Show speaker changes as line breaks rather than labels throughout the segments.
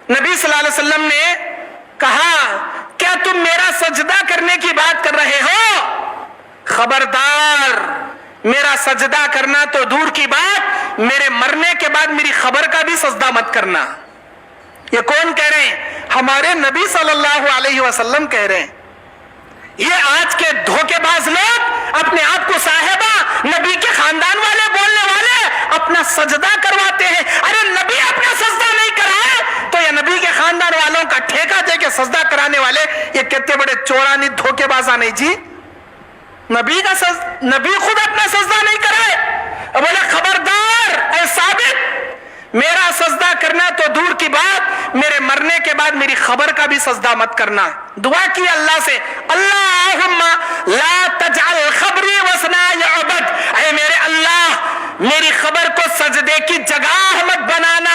نبی صلی اللہ علیہ وسلم نے کہا کیا تم میرا سجدہ کرنے کی بات کر رہے ہو؟ خبردار، میرا سجدہ کرنا تو دور کی بات، میرے مرنے کے بعد میری خبر کا بھی سجدہ مت کرنا۔ یہ کون کہہ رہے ہیں؟ ہمارے نبی صلی اللہ علیہ وسلم کہہ رہے ہیں۔ یہ آج کے دھوکے باز لوگ اپنے آپ کو صاحبہ نبی کے خاندان والے بولنے والے اپنا سجدہ کرواتے ہیں۔ ارے نبی اپنا سجدہ نہیں کرائے تو یہ نبی کے خاندان والوں کا ٹھیکہ دے کے سجدہ کرانے والے یہ کتنے بڑے چورانی دھوکے باز نہیں جی۔ نبی خود اپنا سجدہ نہیں کرائے، بولے خبردار اے ثابت، میرا سجدہ کرنا تو دور کی بات، میرے مرنے کے بعد میری خبر کا بھی سجدہ مت کرنا۔ دعا کی اللہ سے، اللہم لا تجعل خبری وسنا یعبد، اے میرے اللہ میری خبر کو سجدے کی جگہ مت بنانا۔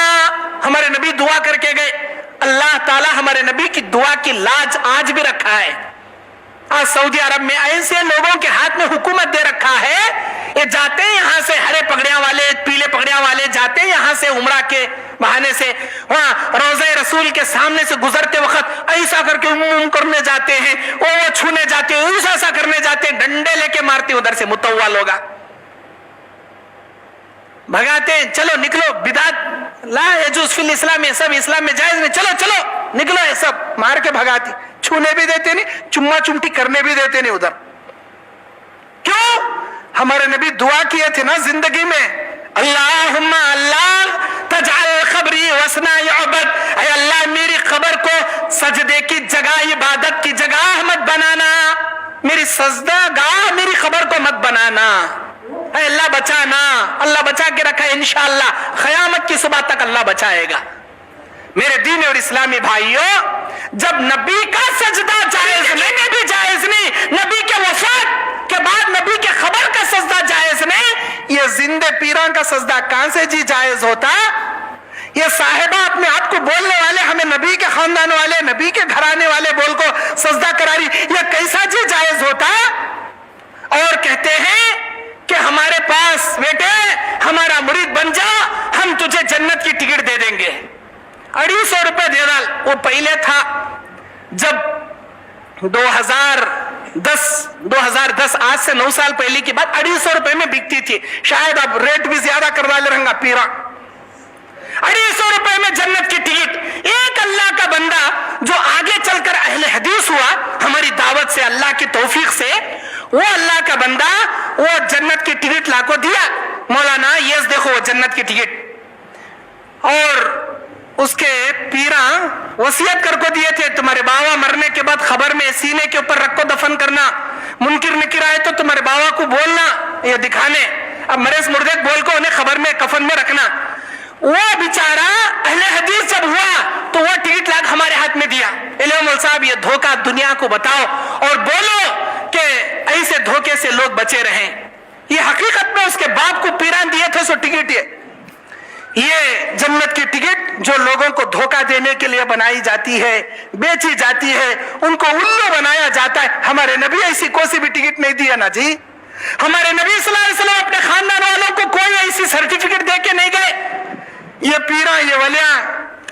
ہمارے نبی دعا کر کے گئے، اللہ تعالی ہمارے نبی کی دعا کی لاج آج بھی رکھا ہے۔ آج سعودی عرب میں ایسے لوگوں کے ہاتھ میں حکومت دے رکھا ہے، یہ جاتے ہیں یہاں سے ہرے پگڑیاں والے پیلے پگڑیاں والے جاتے ہیں یہاں سے عمرہ کے بہانے سے، وہاں روضہ رسول کے سامنے سے گزرتے وقت ایسا کر کے کرنے جاتے ہیں، وہ چھونے جاتے ہیں، ایسا کرنے جاتے ہیں، ڈنڈے لے کے مارتے ادھر سے متول ہوگا، بھگاتے ہیں، چلو نکلو، بدعت لا یجوز فی الاسلام، یہ سب اسلام میں جائز نہیں، چلو چلو نکلو، یہ سب مار کے بھگاتی، چھونے بھی دیتے نہیں، چما چمٹی کرنے بھی دیتے نہیں ادھر۔ کیوں؟ ہمارے نبی دعا کیے تھے نا زندگی میں، اللہم اللہ تجعل خبری وسنا یعبد، اے اللہ میری خبر کو سجدے کی جگہ، عبادت کی جگہ مت بنانا، میری سجدہ گاہ میری خبر کو مت بنانا، اے اللہ بچانا۔ اللہ بچا کے رکھا ہے، انشاءاللہ قیامت کی صبح تک اللہ بچائے گا۔ میرے دین اور اسلامی بھائیوں، جب نبی کا سجدہ جائز نہیں، بھی جائز نہیں، نبی کے وفات کے بعد نبی کے خبر کا سجدہ جائز نہیں، یہ زندے پیران کا سجدہ کہاں سے جی جائز ہوتا؟ یہ صاحبہ اپنے آپ کو بولنے والے ہمیں نبی کے خاندان والے، نبی کے گھرانے والے بول کو سجدہ کرا رہی، یہ کیسا جی جائز ہوتا؟ اور کہتے ہیں کہ ہمارے پاس بیٹے ہمارا مرید بن جا، ہم تجھے جنت کی ٹکٹ دے دیں گے، 250 روپے دے ڈال۔ وہ پہلے تھا جب 2010 آج سے 9 سال پہلے کی بات 250 روپے میں بکتی تھی، شاید اب ریٹ بھی زیادہ کر ڈالے رہنگا پیرا۔ 250 روپے میں جنت کی ٹکٹ۔ ایک اللہ کا بندہ جو آگے چل کر اہل حدیث ہوا ہماری دعوت سے، اللہ کی توفیق سے، وہ اللہ کا بندہ وہ جنت کی ٹکٹ لا کو دیا، مولانا یہ دیکھو وہ جنت کی ٹکٹ، اور اس کے پیراں وصیت کر کو دیے تھے، تمہارے بابا مرنے کے بعد خبر میں سینے کے اوپر رکھ کو دفن کرنا، منکر نکر آئے تو تمہارے بابا کو بولنا، یہ دکھانے، اب مرے مردے بول کو انہیں خبر میں کفن میں رکھنا۔ وہ بیچارہ اہل حدیث جب ہوا تو وہ ٹکٹ لاکھ ہمارے ہاتھ میں دیا، مول صاحب یہ دھوکہ دنیا کو بتاؤ اور بولو کہ ایسے دھوکے سے لوگ بچے رہیں۔ یہ حقیقت میں اس کے باپ کو پیران دیے تھے سو ٹکٹ، یہ جنت کی ٹکٹ جو لوگوں کو دھوکہ دینے کے لیے بنائی جاتی ہے، بیچی جاتی ہے، ان کو الو بنایا جاتا ہے۔ ہمارے نبی ایسی کوئی سی بھی ٹکٹ نہیں دیا نا جی، ہمارے نبی صلی اللہ علیہ وسلم اپنے خاندان والوں کو کوئی ایسی سرٹیفکیٹ دے کے نہیں گئے۔ یہ پیراں، یہ ولیاں،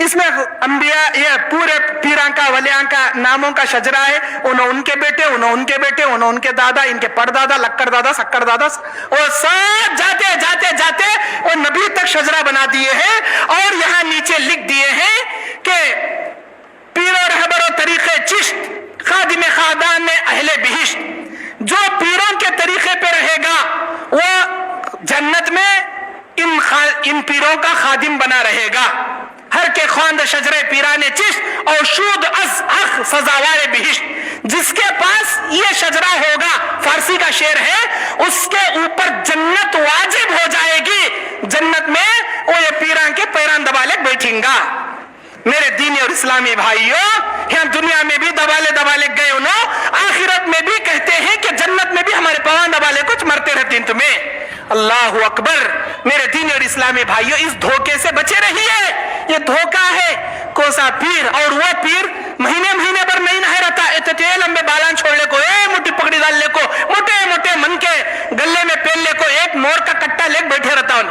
اس میں انبیاء، یہ پورے پیراں کا ولیاں کا ناموں کا شجرہ ہے، انہوں ان کے بیٹے، انہوں ان کے بیٹے، انہوں ان کے دادا، ان کے پردادا، لکڑ دادا، سکڑ دادا، اور سب جاتے جاتے جاتے وہ نبی تک شجرہ بنا دیے ہیں، اور یہاں نیچے لکھ دیے ہیں کہ پیر و رہبر و طریقے چشت خادم خادان اہل بہشت، جو پیروں کے طریقے پہ رہے گا وہ جنت میں ان پیروں کا خادم بنا رہے گا۔ ہر کے خواند شجر پیران چشت اور شود از اخ سزاوار بہشت، جس کے پاس یہ شجرہ ہوگا، فارسی کا شعر ہے، اس کے اوپر جنت واجب ہو جائے گی، جنت میں وہ یہ پیران کے پیران دبالے بیٹھیں گا۔ میرے دینی اور اسلامی بھائیوں، یہاں دنیا میں بھی دبالے گئے انہوں، آخرت میں بھی کہتے ہیں کہ جنت میں بھی ہمارے پیران دبالے کچھ مرتے رہتے ہیں تمہیں۔ اللہ اکبر۔ میرے دینی اور اسلامی بھائیوں، اس دھوکے سے بچے رہیے، یہ دھوکہ ہے۔ کوسا پیر اور وہ پیر مہینے پر نہیں نہ رہتا، اتنے لمبے بالان چھوڑنے کو، موٹی پکڑی ڈالنے کو، موٹے موٹے من کے گلے میں پہننے کو، ایک مور کا کٹا لے بیٹھے رہتا ہوں،